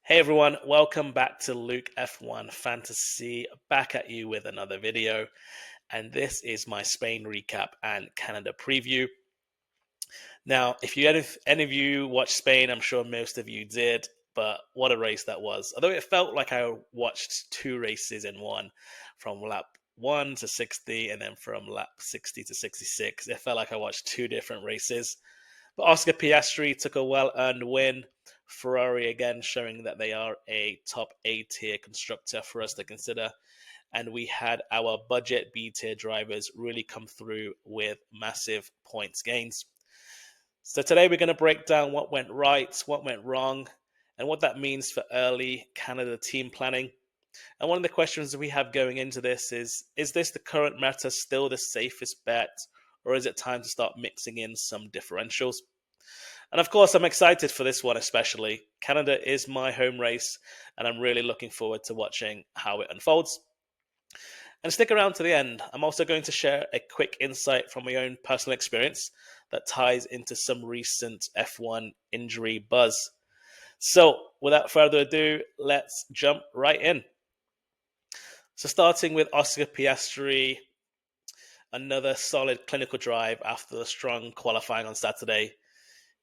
Hey everyone, welcome back to Luke F1 Fantasy. Back at you with another video. And this is my Spain recap and Canada preview. Now, if any of you watched Spain, I'm sure most of you did, but what a race that was. Although it felt like I watched two races in one, from lap 1 to 60 and then from lap 60 to 66. It felt like I watched two different races. But Oscar Piastri took a well-earned win. Ferrari again showing that they are a top A tier constructor for us to consider. And we had our budget B tier drivers really come through with massive points gains. So today we're going to break down what went right, what went wrong, and what that means for early Canada team planning. And one of the questions we have going into this is this the current meta still the safest bet, or is it time to start mixing in some differentials? And of course, I'm excited for this one especially. Canada is my home race, and I'm really looking forward to watching how it unfolds. And stick around to the end. I'm also going to share a quick insight from my own personal experience that ties into some recent F1 injury buzz. So, without further ado, let's jump right in. So, starting with Oscar Piastri, another solid clinical drive after the strong qualifying on Saturday.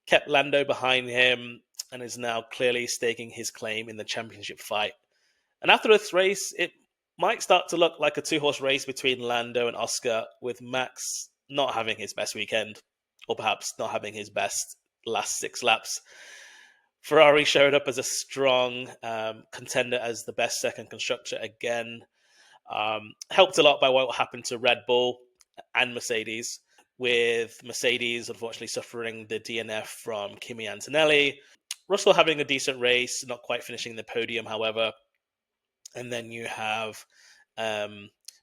Kept Lando behind him and is now clearly staking his claim in the championship fight. And after this race, it might start to look like a two-horse race between Lando and Oscar, with Max not having his best weekend, or perhaps not having his best last 6 laps. Ferrari showed up as a strong contender as the best second constructor again. Helped a lot by what happened to Red Bull and Mercedes, with Mercedes unfortunately suffering the DNF from Kimi Antonelli. Russell having a decent race, not quite finishing the podium, however. And then you have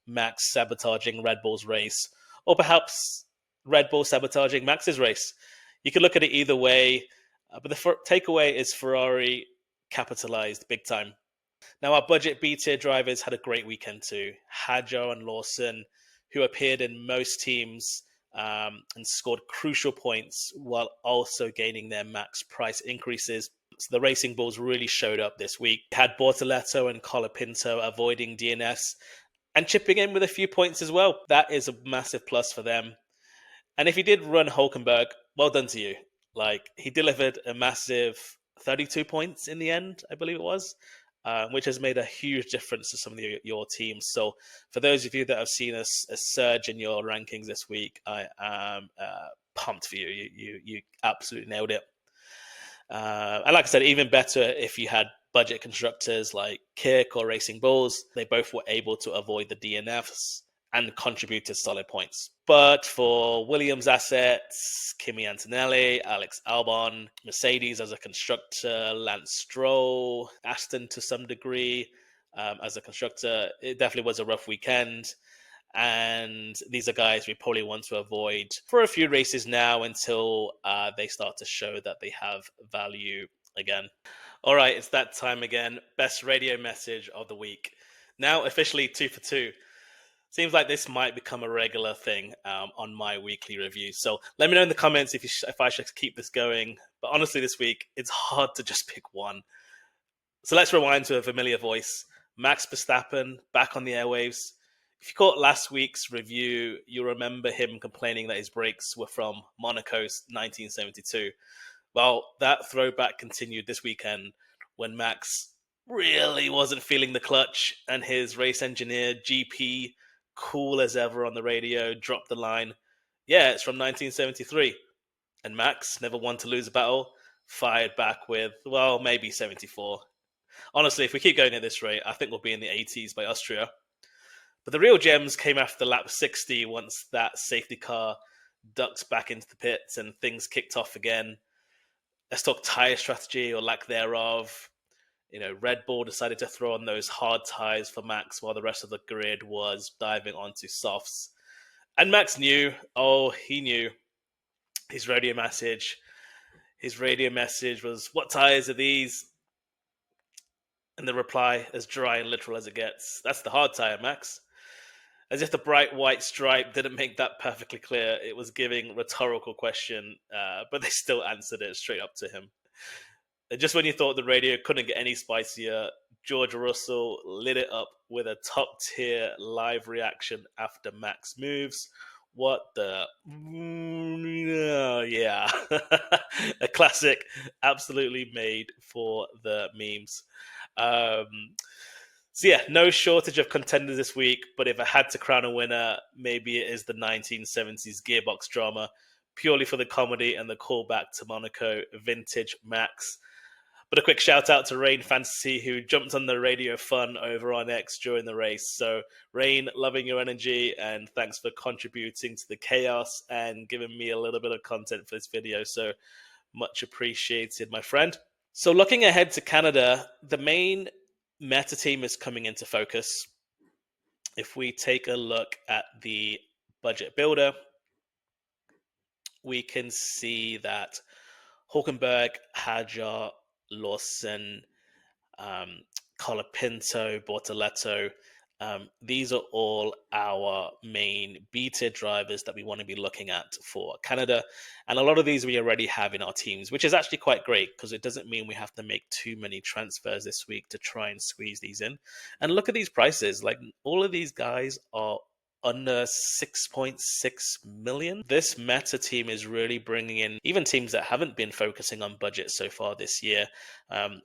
Max sabotaging Red Bull's race, or perhaps Red Bull sabotaging Max's race. You could look at it either way, but the takeaway is Ferrari capitalized big time. Now, our budget B-tier drivers had a great weekend too. Hadjar and Lawson, who appeared in most teams and scored crucial points while also gaining their max price increases. So the Racing Bulls really showed up this week. Had Bortoleto and Colapinto avoiding DNFs and chipping in with a few points as well. That is a massive plus for them. And if you did run Hulkenberg, well done to you. Like, he delivered a massive 32 points in the end, I believe it was, which has made a huge difference to some of your teams. So for those of you that have seen a surge in your rankings this week, I am pumped for you. You absolutely nailed it. And like I said, even better if you had budget constructors like Kirk or Racing Bulls. They both were able to avoid the DNFs and contributed solid points. But for Williams assets, Kimi Antonelli, Alex Albon, Mercedes as a constructor, Lance Stroll, Aston to some degree as a constructor, it definitely was a rough weekend. And these are guys we probably want to avoid for a few races now until they start to show that they have value again. All right, it's that time again. Best radio message of the week. Now officially 2 for 2. Seems like this might become a regular thing on my weekly review. So let me know in the comments if I should keep this going. But honestly, this week, it's hard to just pick one. So let's rewind to a familiar voice. Max Verstappen, back on the airwaves. If you caught last week's review, you'll remember him complaining that his brakes were from Monaco's 1972. Well, that throwback continued this weekend when Max really wasn't feeling the clutch and his race engineer, GP, cool as ever on the radio, dropped the line, yeah, it's from 1973. And Max, never one to lose a battle, fired back with, well, maybe 74. Honestly, if we keep going at this rate, I think we'll be in the 80s by Austria. But the real gems came after lap 60 once that safety car ducked back into the pits and things kicked off again. Let's talk tyre strategy or lack thereof. Red Bull decided to throw on those hard tyres for Max while the rest of the grid was diving onto softs. And Max knew, he knew his radio message. His radio message was, "What tyres are these?" And the reply, as dry and literal as it gets, "That's the hard tyre, Max." As if the bright white stripe didn't make that perfectly clear, it was giving rhetorical question, but they still answered it straight up to him. just when you thought the radio couldn't get any spicier, George Russell lit it up with a top tier live reaction after Max moves. What the? Yeah. A classic, absolutely made for the memes. Um, so yeah, no shortage of contenders this week, but if I had to crown a winner, maybe it is the 1970s gearbox drama, purely for the comedy and the callback to Monaco vintage Max. But a quick shout out to Rain Fantasy, who jumped on the radio fun over on X during the race. So, Rain, loving your energy, and thanks for contributing to the chaos and giving me a little bit of content for this video. So, much appreciated, my friend. So, looking ahead to Canada, the main meta team is coming into focus. If we take a look at the budget builder, we can see that Hulkenberg, Hadjar, Lawson, Colapinto, Bortoletto. These are all our main B-tier drivers that we want to be looking at for Canada. And a lot of these we already have in our teams, which is actually quite great because it doesn't mean we have to make too many transfers this week to try and squeeze these in. And look at these prices. Like, all of these guys are under 6.6 million. This meta team is really bringing in even teams that haven't been focusing on budget so far this year.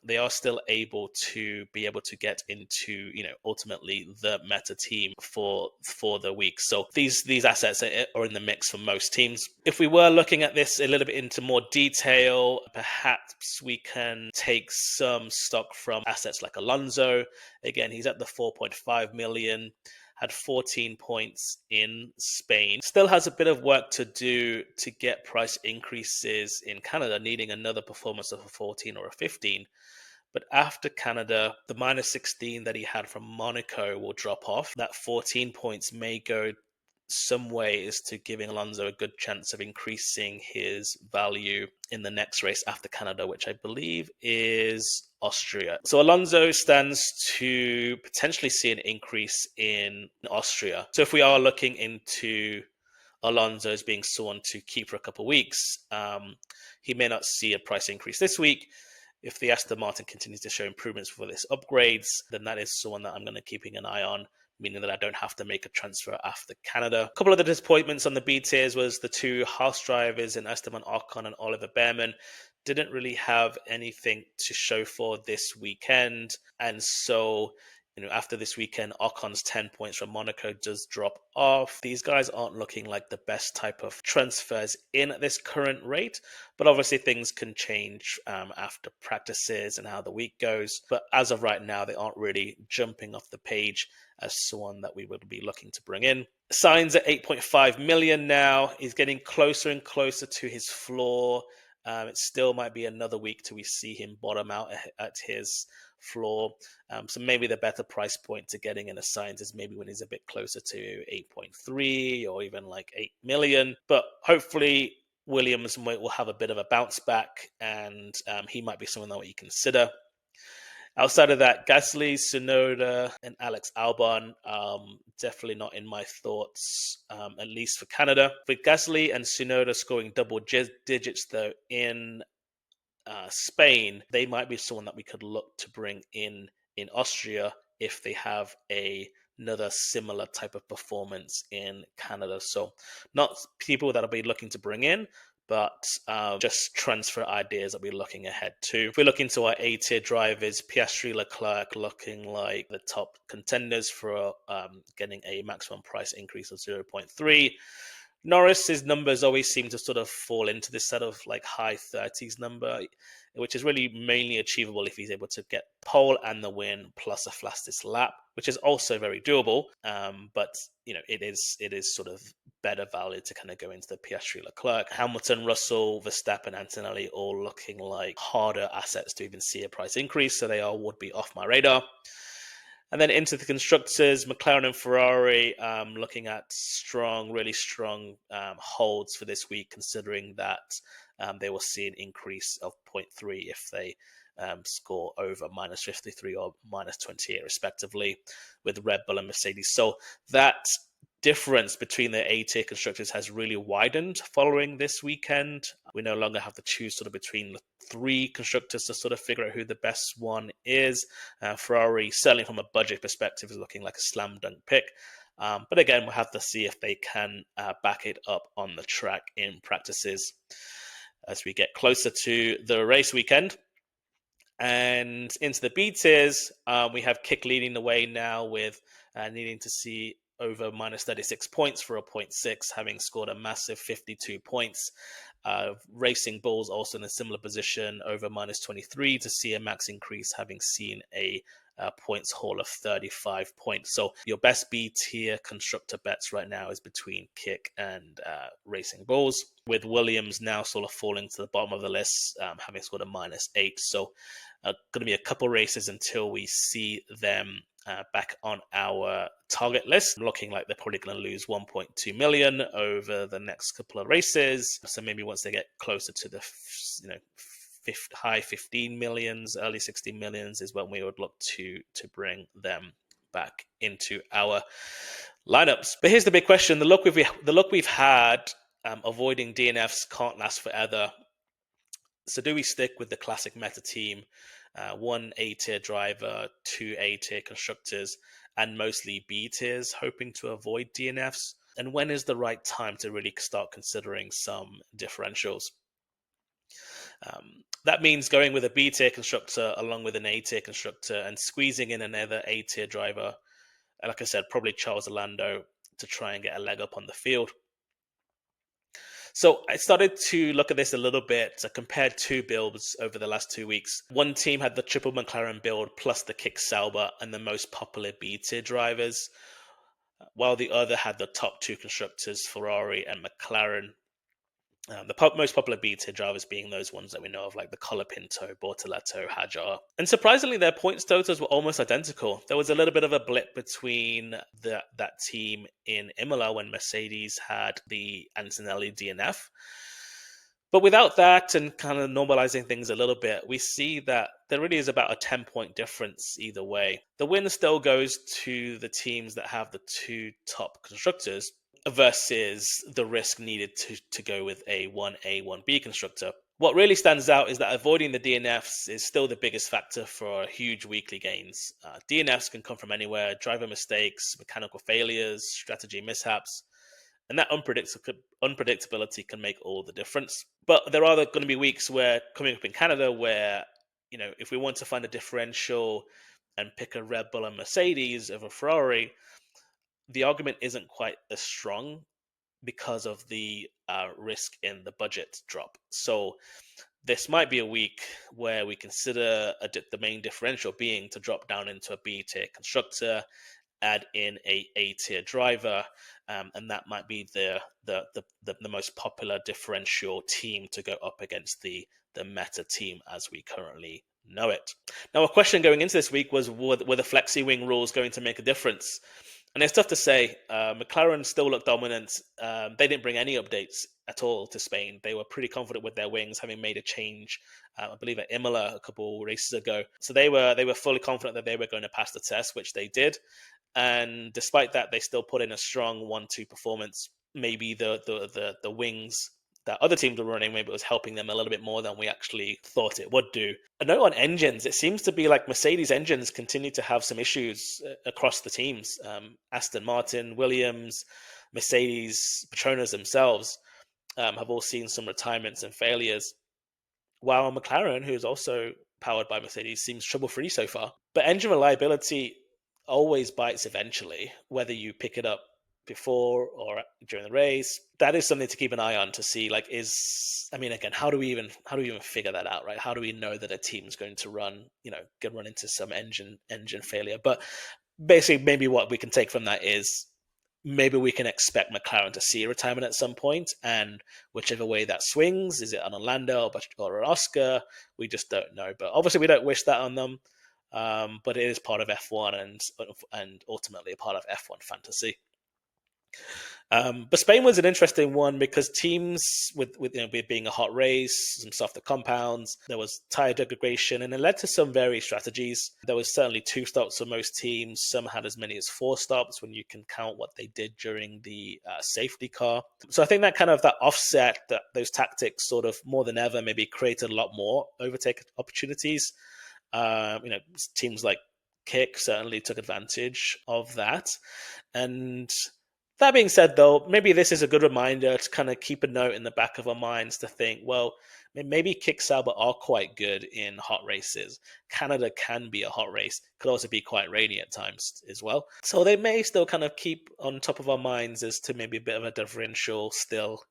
They are still able to get into, ultimately the meta team for the week. So these assets are in the mix for most teams. If we were looking at this a little bit into more detail, perhaps we can take some stock from assets like Alonso. Again, he's at the 4.5 million. Had 14 points in Spain. Still has a bit of work to do to get price increases in Canada, needing another performance of a 14 or a 15. But after Canada, the minus 16 that he had from Monaco will drop off. That 14 points may go some ways to giving Alonso a good chance of increasing his value in the next race after Canada, which I believe is Austria. So Alonso stands to potentially see an increase in Austria. So if we are looking into Alonso as being someone to keep for a couple of weeks, he may not see a price increase this week. If the Aston Martin continues to show improvements for this upgrades, then that is someone that I'm going to keeping an eye on, meaning that I don't have to make a transfer after Canada. A couple of the disappointments on the B tiers was the two Haas drivers in Esteban Ocon and Oliver Behrman didn't really have anything to show for this weekend. And so, after this weekend, Ocon's 10 points from Monaco does drop off. These guys aren't looking like the best type of transfers in at this current rate, but obviously things can change after practices and how the week goes. But as of right now, they aren't really jumping off the page as someone that we would be looking to bring in. Sainz at 8.5 million now. He's getting closer and closer to his floor. It still might be another week till we see him bottom out at his floor. So maybe the better price point to getting in a Sainz is maybe when he's a bit closer to 8.3 or even like 8 million. But hopefully Williams will have a bit of a bounce back, and he might be someone that you consider. Outside of that, Gasly, Tsunoda, and Alex Albon, definitely not in my thoughts, at least for Canada. With Gasly and Tsunoda scoring double digits, though, in Spain, they might be someone that we could look to bring in Austria if they have another similar type of performance in Canada. So not people that I'll be looking to bring in, but just transfer ideas that we're looking ahead to. If we look into our A-tier drivers, Piastri, Leclerc looking like the top contenders for getting a maximum price increase of 0.3. Norris's numbers always seem to sort of fall into this sort of like high 30s number, which is really mainly achievable if he's able to get pole and the win plus a fastest lap, which is also very doable. But it is sort of better value to kind of go into the Piastri, Leclerc, Hamilton, Russell, Verstappen, Antonelli, all looking like harder assets to even see a price increase. So they all would be off my radar. And then into the constructors, McLaren and Ferrari, looking at really strong holds for this week, considering that they will see an increase of 0.3 if they score over minus 53 or minus 28, respectively, with Red Bull and Mercedes. So that difference between the A-tier constructors has really widened following this weekend. We no longer have to choose sort of between the three constructors to sort of figure out who the best one is. Ferrari, certainly from a budget perspective, is looking like a slam dunk pick. But again, we'll have to see if they can back it up on the track in practices as we get closer to the race weekend. And into the B tiers, we have Kick leading the way now with needing to see over minus 36 points for a 0.6, having scored a massive 52 points. Racing Bulls also in a similar position, over minus 23 to see a max increase, having seen a points haul of 35 points. So your best B tier constructor bets right now is between Kick and Racing Bulls, with Williams now sort of falling to the bottom of the list, having scored a minus 8. So going to be a couple races until we see them back on our target list. Looking like they're probably going to lose 1.2 million over the next couple of races. So maybe once they get closer to the high 15 millions, early 16 millions is when we would look to bring them back into our lineups. But here's the big question: the look we've had avoiding DNFs can't last forever. So do we stick with the classic meta team, one A-tier driver, two A-tier constructors, and mostly B tiers, hoping to avoid DNFs? And when is the right time to really start considering some differentials? That means going with a B-tier constructor along with an A-tier constructor and squeezing in another A-tier driver, like I said, probably Charles Orlando, to try and get a leg up on the field. So I started to look at this a little bit. I compared two builds over the last 2 weeks. One team had the triple McLaren build plus the Kick Sauber and the most popular B-tier drivers, while the other had the top two constructors, Ferrari and McLaren. The most popular B-tier drivers being those ones that we know of, like the Colapinto, Bortoleto, Hadjar. And surprisingly, their points totals were almost identical. There was a little bit of a blip between that team in Imola when Mercedes had the Antonelli DNF. But without that and kind of normalizing things a little bit, we see that there really is about a 10-point difference either way. The win still goes to the teams that have the two top constructors, versus the risk needed to go with a 1A, 1B constructor. What really stands out is that avoiding the DNFs is still the biggest factor for huge weekly gains. DNFs can come from anywhere: driver mistakes, mechanical failures, strategy mishaps, and that unpredictability can make all the difference. But there are going to be weeks where, coming up in Canada, where, if we want to find a differential and pick a Red Bull and Mercedes over Ferrari, the argument isn't quite as strong because of the risk in the budget drop. So this might be a week where we consider the main differential being to drop down into a B-tier constructor, add in a A-tier driver, and that might be the most popular differential team to go up against the meta team as we currently know it. Now, a question going into this week was, were the flexi wing rules going to make a difference? And it's tough to say. McLaren still looked dominant. They didn't bring any updates at all to Spain. They were pretty confident with their wings, having made a change, I believe, at Imola a couple races ago. So they were fully confident that they were going to pass the test, which they did. And despite that, they still put in a strong 1-2 performance. Maybe the wings that other teams were running, maybe it was helping them a little bit more than we actually thought it would do. A note on engines: it seems to be like Mercedes engines continue to have some issues across the teams. Aston Martin, Williams, Mercedes, Petronas themselves have all seen some retirements and failures, while McLaren, who is also powered by Mercedes, seems trouble-free so far. But engine reliability always bites eventually, whether you pick it up before or during the race. That is something to keep an eye on to see, again, how do we even figure that out, right? How do we know that a team's going to run into some engine failure? But basically, maybe what we can take from that is maybe we can expect McLaren to see a retirement at some point, and whichever way that swings, is it an Orlando or an Oscar? We just don't know. But obviously, we don't wish that on them. But it is part of F1 and ultimately a part of F1 fantasy. But Spain was an interesting one because teams with being a hot race, some softer compounds, there was tire degradation, and it led to some varied strategies. There was certainly two stops for most teams. Some had as many as four stops when you can count what they did during the safety car. So I think that kind of that offset, that those tactics sort of more than ever maybe created a lot more overtake opportunities. Teams like Kick certainly took advantage of that. And that being said, though, maybe this is a good reminder to kind of keep a note in the back of our minds to think, well, maybe Kick Sauber are quite good in hot races. Canada can be a hot race, could also be quite rainy at times as well. So they may still kind of keep on top of our minds as to maybe a bit of a differential still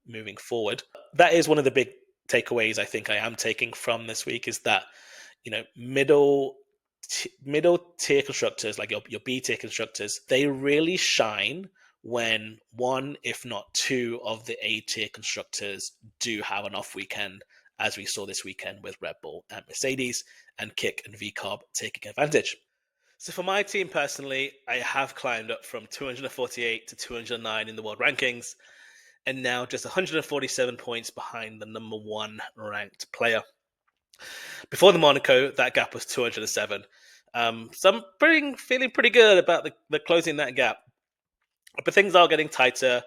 moving forward. That is one of the big takeaways I think I am taking from this week is that, middle tier constructors, like your B tier constructors, they really shine when one, if not two, of the A tier constructors do have an off weekend, as we saw this weekend with Red Bull and Mercedes, and Kick and VCarb taking advantage. So for my team personally, I have climbed up from 248 to 209 in the world rankings, and now just 147 points behind the number one ranked player. Before the Monaco, that gap was 207. So I'm feeling pretty good about the closing that gap. But things are getting tighter.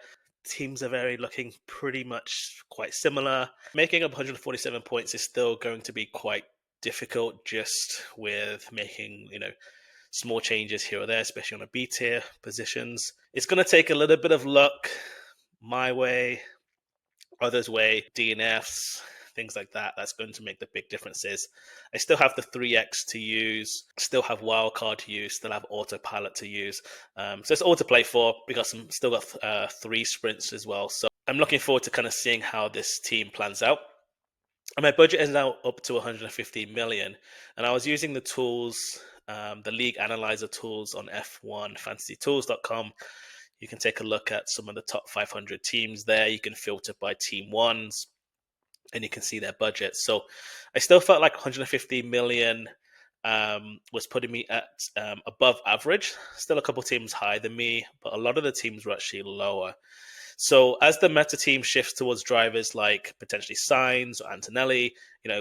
Teams are looking pretty much quite similar. Making up 147 points is still going to be quite difficult just with making, small changes here or there, especially on a B tier positions. It's going to take a little bit of luck my way, others' way, DNFs, things like that. That's going to make the big differences. I still have the 3x to use, still have wildcard to use, still have autopilot to use. So it's all to play for because I'm still got 3 sprints as well. So I'm looking forward to kind of seeing how this team plans out. And my budget is now up to 150 million. And I was using the tools, the league analyzer tools on f1fantasytools.com. You can take a look at some of the top 500 teams there. You can filter by team ones and you can see their budget. So I still felt like 150 million was putting me at above average. Still a couple teams higher than me, but a lot of the teams were actually lower. So as the meta team shifts towards drivers like potentially Sainz or Antonelli,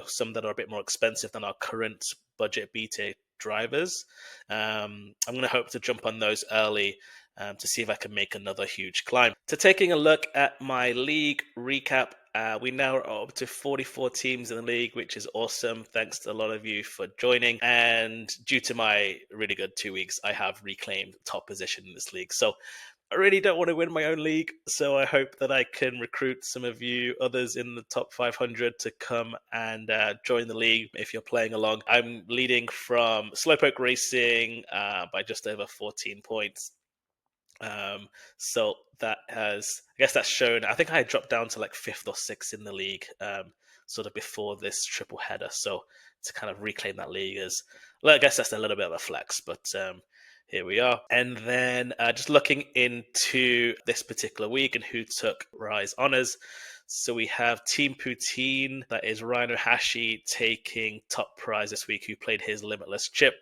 some that are a bit more expensive than our current budget B-tier drivers, I'm going to hope to jump on those early to see if I can make another huge climb. So taking a look at my league recap, we now are up to 44 teams in the league, which is awesome. Thanks to a lot of you for joining. And due to my really good 2 weeks, I have reclaimed top position in this league. So I really don't want to win my own league, so I hope that I can recruit some of you others in the top 500 to come and join the league if you're playing along. I'm leading from Slowpoke Racing by just over 14 points. So that has, I guess that's shown, I think I dropped down to like 5th or 6th in the league sort of before this triple header. So to kind of reclaim that league is, well, I guess that's a little bit of a flex, but here we are. And then just looking into this particular week and who took Rise Honors. So we have Team Poutine, that is Rhino Hashi taking top prize this week, who played his Limitless chip.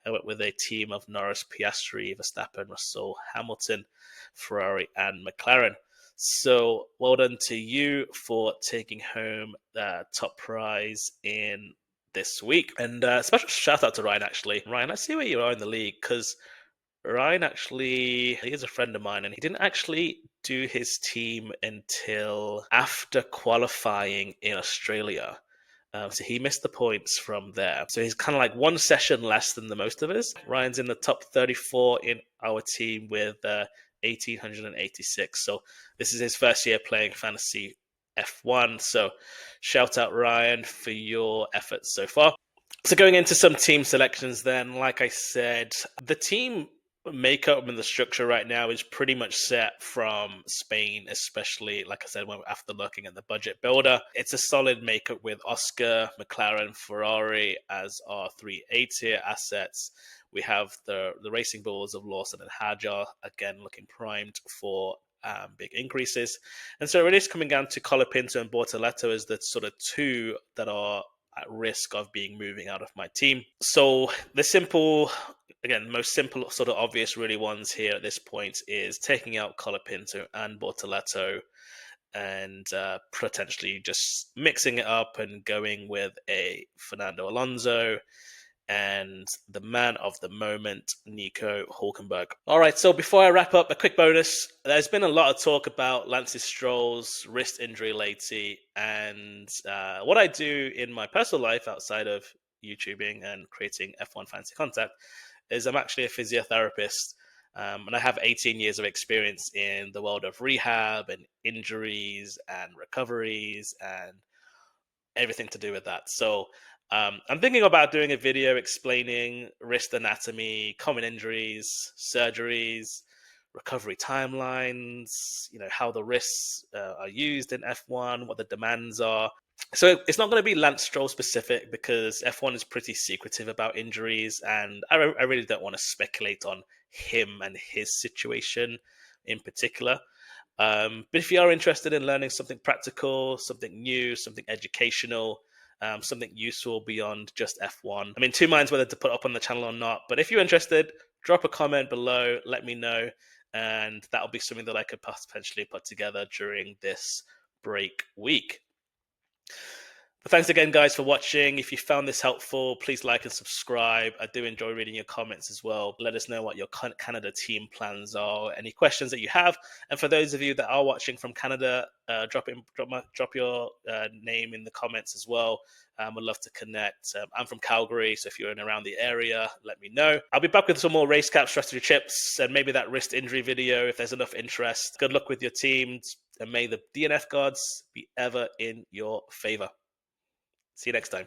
I went with a team of Norris, Piastri, Verstappen, Russell, Hamilton, Ferrari, and McLaren. So well done to you for taking home the top prize in this week. And special shout out to Ryan, actually. Ryan, I see where you are in the league, because Ryan he is a friend of mine, and he didn't actually do his team until after qualifying in Australia. So he missed the points from there. So he's kind of like one session less than the most of us. Ryan's in the top 34 in our team with 1,886. So this is his first year playing fantasy F1. So shout out Ryan for your efforts so far. So going into some team selections then, like I said, the team makeup and the structure right now is pretty much set from Spain, especially, like I said, after looking at the budget builder. It's a solid makeup with Oscar, McLaren, Ferrari as our 3 A-tier assets. We have the racing bulls of Lawson and Hadjar, again, looking primed for big increases. And so it is coming down to Colapinto and Bortoleto as the sort of 2 that are at risk of being moving out of my team. So the simple, again, most simple, sort of obvious, really ones here at this point is taking out Colapinto and Bortoleto and potentially just mixing it up and going with a Fernando Alonso and the man of the moment, Nico Hulkenberg. All right, so before I wrap up, a quick bonus. There's been a lot of talk about Lance Stroll's wrist injury lately, and what I do in my personal life outside of YouTubing and creating F1 fancy content is I'm actually a physiotherapist. And I have 18 years of experience in the world of rehab and injuries and recoveries and everything to do with that. So I'm thinking about doing a video explaining wrist anatomy, common injuries, surgeries, recovery timelines, how the wrists are used in F1, what the demands are. So it's not going to be Lance Stroll specific because F1 is pretty secretive about injuries, and I really don't want to speculate on him and his situation in particular. But if you are interested in learning something practical, something new, something educational, something useful beyond just F1, I'm in two minds whether to put up on the channel or not. But if you're interested, drop a comment below, let me know, and that'll be something that I could potentially put together during this break week. But thanks again, guys, for watching. If you found this helpful, please like and subscribe. I do enjoy reading your comments as well. Let us know what your Canada team plans are, any questions that you have. And for those of you that are watching from Canada, drop your name in the comments as well. I'd love to connect. I'm from Calgary, so if you're in around the area, let me know. I'll be back with some more race cap strategy tips and maybe that wrist injury video if there's enough interest. Good luck with your teams, and may the DNF gods be ever in your favor. See you next time.